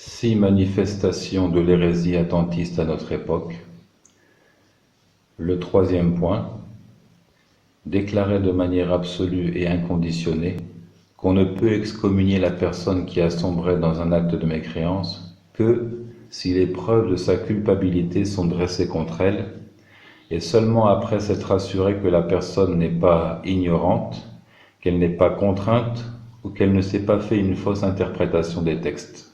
6 manifestations de l'hérésie attentiste à notre époque. Le troisième point, déclarer de manière absolue et inconditionnée qu'on ne peut excommunier la personne qui a sombré dans un acte de mécréance que si les preuves de sa culpabilité sont dressées contre elle, et seulement après s'être assuré que la personne n'est pas ignorante, qu'elle n'est pas contrainte ou qu'elle ne s'est pas fait une fausse interprétation des textes.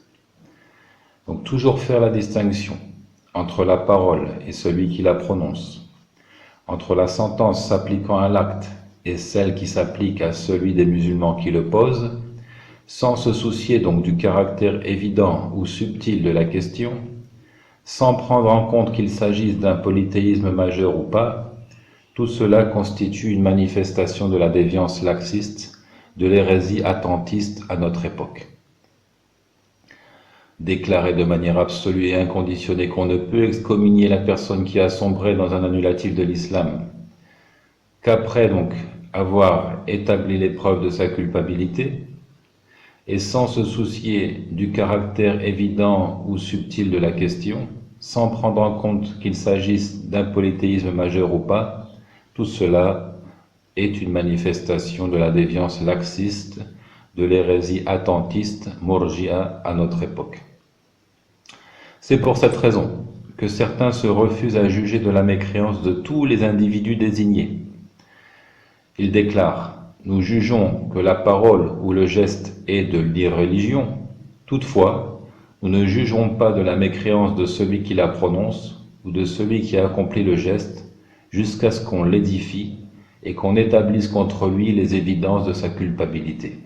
Donc toujours faire la distinction entre la parole et celui qui la prononce, entre la sentence s'appliquant à l'acte et celle qui s'applique à celui des musulmans qui le posent, sans se soucier donc du caractère évident ou subtil de la question, sans prendre en compte qu'il s'agisse d'un polythéisme majeur ou pas, tout cela constitue une manifestation de la déviance laxiste, de l'hérésie attentiste à notre époque. Déclarer de manière absolue et inconditionnée qu'on ne peut excommunier la personne qui a sombré dans un annulatif de l'islam, qu'après donc avoir établi les preuves de sa culpabilité, et sans se soucier du caractère évident ou subtil de la question, sans prendre en compte qu'il s'agisse d'un polythéisme majeur ou pas, tout cela est une manifestation de la déviance laxiste, de l'hérésie attentiste, murji'a à notre époque. C'est pour cette raison que certains se refusent à juger de la mécréance de tous les individus désignés. Ils déclarent « Nous jugeons que la parole ou le geste est de l'irréligion. Toutefois, nous ne jugerons pas de la mécréance de celui qui la prononce ou de celui qui a accompli le geste jusqu'à ce qu'on l'édifie et qu'on établisse contre lui les évidences de sa culpabilité. »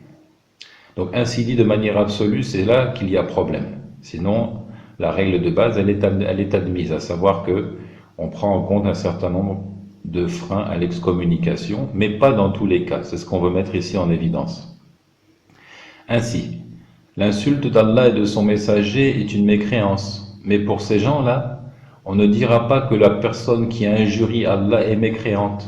Donc ainsi dit de manière absolue, c'est là qu'il y a problème. Sinon, la règle de base, elle est admise, à savoir que on prend en compte un certain nombre de freins à l'excommunication, mais pas dans tous les cas. C'est ce qu'on veut mettre ici en évidence. Ainsi, l'insulte d'Allah et de son messager est une mécréance, mais pour ces gens-là, on ne dira pas que la personne qui injurie Allah est mécréante,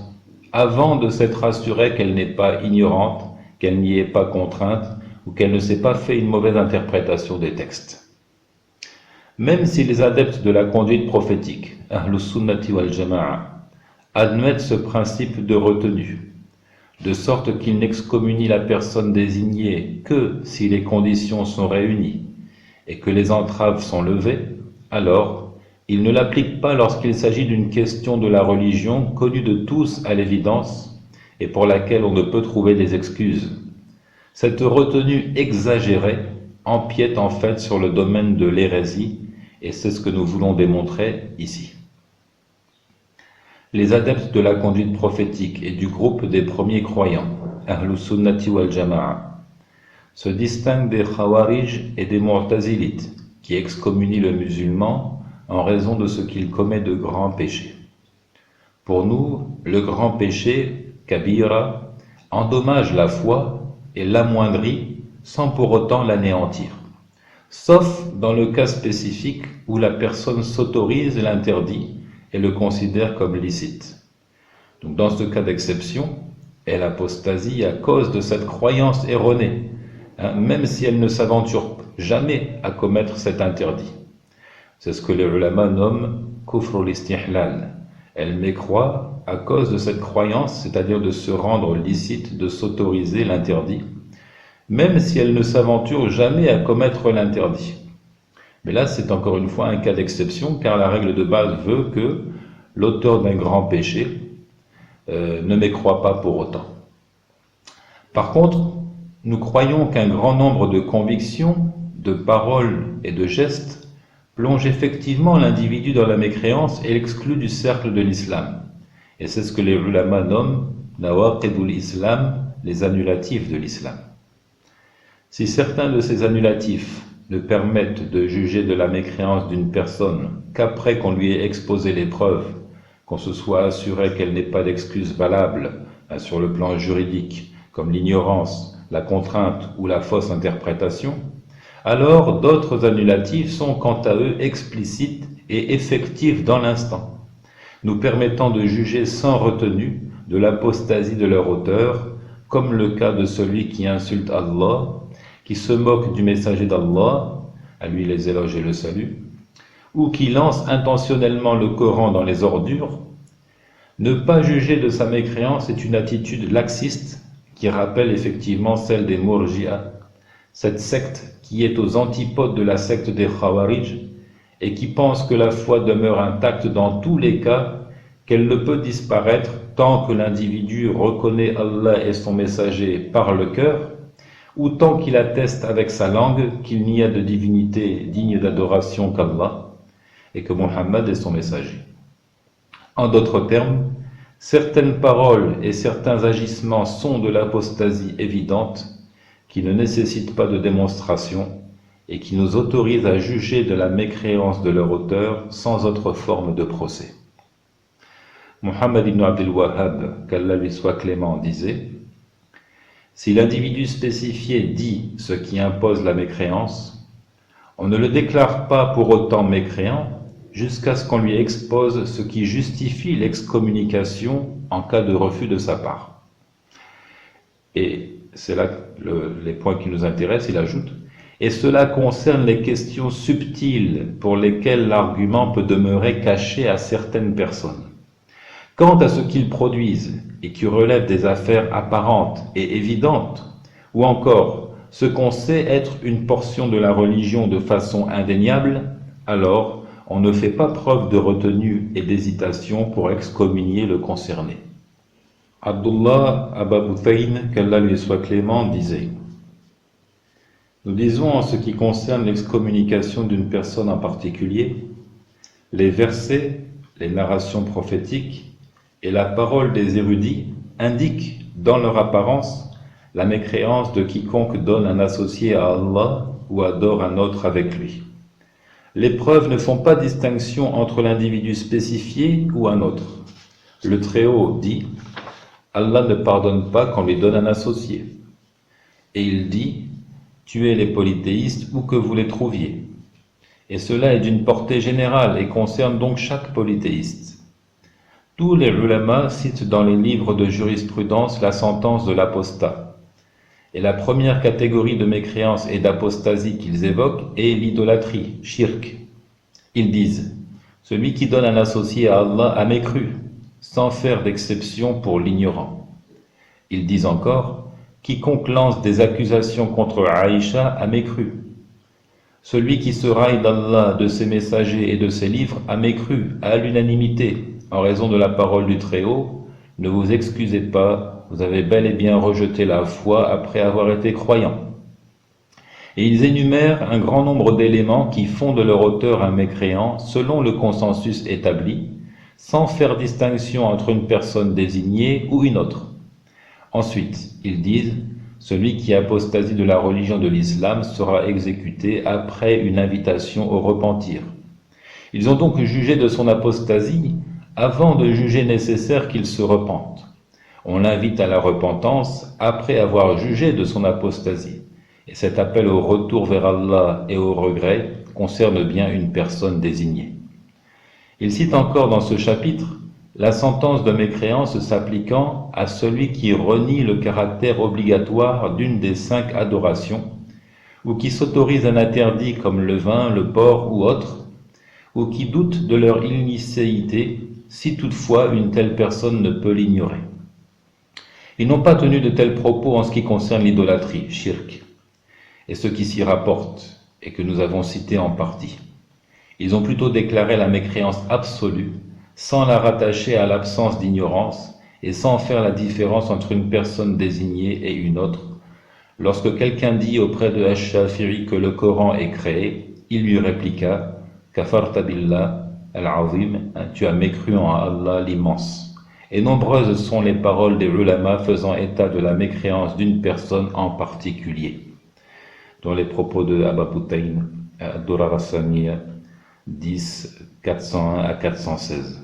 avant de s'être assurée qu'elle n'est pas ignorante, qu'elle n'y est pas contrainte, ou qu'elle ne s'est pas fait une mauvaise interprétation des textes. Même si les adeptes de la conduite prophétique, Ahlus Sunnati wal Jama'a, admettent ce principe de retenue, de sorte qu'ils n'excommunient la personne désignée que si les conditions sont réunies et que les entraves sont levées, alors ils ne l'appliquent pas lorsqu'il s'agit d'une question de la religion connue de tous à l'évidence et pour laquelle on ne peut trouver des excuses. Cette retenue exagérée empiète en fait sur le domaine de l'hérésie, et c'est ce que nous voulons démontrer ici. Les adeptes de la conduite prophétique et du groupe des premiers croyants, Ahlus Sunnati wal Jama'a, se distinguent des Khawarij et des Mu'tazilites, qui excommunient le musulman en raison de ce qu'il commet de grands péchés. Pour nous, le grand péché, Kabira, endommage la foi et l'amoindrit sans pour autant l'anéantir, sauf dans le cas spécifique où la personne s'autorise l'interdit et le considère comme licite. Donc dans ce cas d'exception, elle apostasie à cause de cette croyance erronée, même si elle ne s'aventure jamais à commettre cet interdit. C'est ce que les ulama nomment kufr al-istihlal. Elle mécroit à cause de cette croyance, c'est-à-dire de se rendre licite, de s'autoriser l'interdit, même si elle ne s'aventure jamais à commettre l'interdit. Mais là, c'est encore une fois un cas d'exception, car la règle de base veut que l'auteur d'un grand péché ne mécroit pas pour autant. Par contre, nous croyons qu'un grand nombre de convictions, de paroles et de gestes plongent effectivement l'individu dans la mécréance et l'excluent du cercle de l'islam. Et c'est ce que les ulama nomment nawaqidul islam, les annulatifs de l'islam. Si certains de ces annulatifs ne permettent de juger de la mécréance d'une personne qu'après qu'on lui ait exposé les preuves, qu'on se soit assuré qu'elle n'ait pas d'excuse valable sur le plan juridique, comme l'ignorance, la contrainte ou la fausse interprétation, alors d'autres annulatifs sont quant à eux explicites et effectifs dans l'instant, nous permettant de juger sans retenue de l'apostasie de leur auteur, comme le cas de celui qui insulte Allah, qui se moque du messager d'Allah, à lui les éloges et le salut, ou qui lance intentionnellement le Coran dans les ordures, ne pas juger de sa mécréance est une attitude laxiste qui rappelle effectivement celle des Murji'a, cette secte qui est aux antipodes de la secte des Khawarij et qui pense que la foi demeure intacte dans tous les cas, qu'elle ne peut disparaître tant que l'individu reconnaît Allah et son messager par le cœur, ou tant qu'il atteste avec sa langue qu'il n'y a de divinité digne d'adoration qu'Allah, et que Muhammad est son messager. En d'autres termes, certaines paroles et certains agissements sont de l'apostasie évidente, qui ne nécessitent pas de démonstration, et qui nous autorisent à juger de la mécréance de leur auteur sans autre forme de procès. Muhammad ibn Abdul Wahhab, qu'Allah lui soit clément, disait: si l'individu spécifié dit ce qui impose la mécréance, on ne le déclare pas pour autant mécréant jusqu'à ce qu'on lui expose ce qui justifie l'excommunication en cas de refus de sa part. Et c'est là les points qui nous intéressent, il ajoute: et cela concerne les questions subtiles pour lesquelles l'argument peut demeurer caché à certaines personnes. Quant à ce qu'ils produisent et qui relève des affaires apparentes et évidentes, ou encore ce qu'on sait être une portion de la religion de façon indéniable, alors on ne fait pas preuve de retenue et d'hésitation pour excommunier le concerné. Abdullah Aba Butayn, qu'Allah lui soit clément, disait: nous disons en ce qui concerne l'excommunication d'une personne en particulier, les versets, les narrations prophétiques et la parole des érudits indiquent dans leur apparence la mécréance de quiconque donne un associé à Allah ou adore un autre avec lui. Les preuves ne font pas distinction entre l'individu spécifié ou un autre. Le Très-Haut dit: Allah ne pardonne pas qu'on lui donne un associé. Et il dit: tuez les polythéistes où que vous les trouviez. Et cela est d'une portée générale et concerne donc chaque polythéiste. Tous les ulama citent dans les livres de jurisprudence la sentence de l'apostat. Et la première catégorie de mécréance et d'apostasie qu'ils évoquent est l'idolâtrie, shirk. Ils disent: celui qui donne un associé à Allah a mécru, sans faire d'exception pour l'ignorant. Ils disent encore: quiconque lance des accusations contre Aïcha a mécru. Celui qui se raille d'Allah, de ses messagers et de ses livres a mécru à l'unanimité en raison de la parole du Très-Haut. Ne vous excusez pas, vous avez bel et bien rejeté la foi après avoir été croyants. Et ils énumèrent un grand nombre d'éléments qui font de leur auteur un mécréant selon le consensus établi, sans faire distinction entre une personne désignée ou une autre. Ensuite, ils disent: celui qui apostasie de la religion de l'islam sera exécuté après une invitation au repentir. Ils ont donc jugé de son apostasie avant de juger nécessaire qu'il se repente. On l'invite à la repentance après avoir jugé de son apostasie. Et cet appel au retour vers Allah et au regret concerne bien une personne désignée. Il cite encore dans ce chapitre la sentence de mécréance s'appliquant à celui qui renie le caractère obligatoire d'une des 5 adorations, ou qui s'autorise un interdit comme le vin, le porc ou autre, ou qui doute de leur illicéité, si toutefois une telle personne ne peut l'ignorer. Ils n'ont pas tenu de tels propos en ce qui concerne l'idolâtrie, shirk, et ce qui s'y rapporte, et que nous avons cité en partie. Ils ont plutôt déclaré la mécréance absolue, sans la rattacher à l'absence d'ignorance, et sans faire la différence entre une personne désignée et une autre. Lorsque quelqu'un dit auprès de Ash-Shafi'i que le Coran est créé, il lui répliqua: Kafarta billah al-azim, tu as mécru en Allah l'immense. Et nombreuses sont les paroles des ulama faisant état de la mécréance d'une personne en particulier, dont les propos de Aba Butayn, Durar as-Saniya 10, 401 à 416.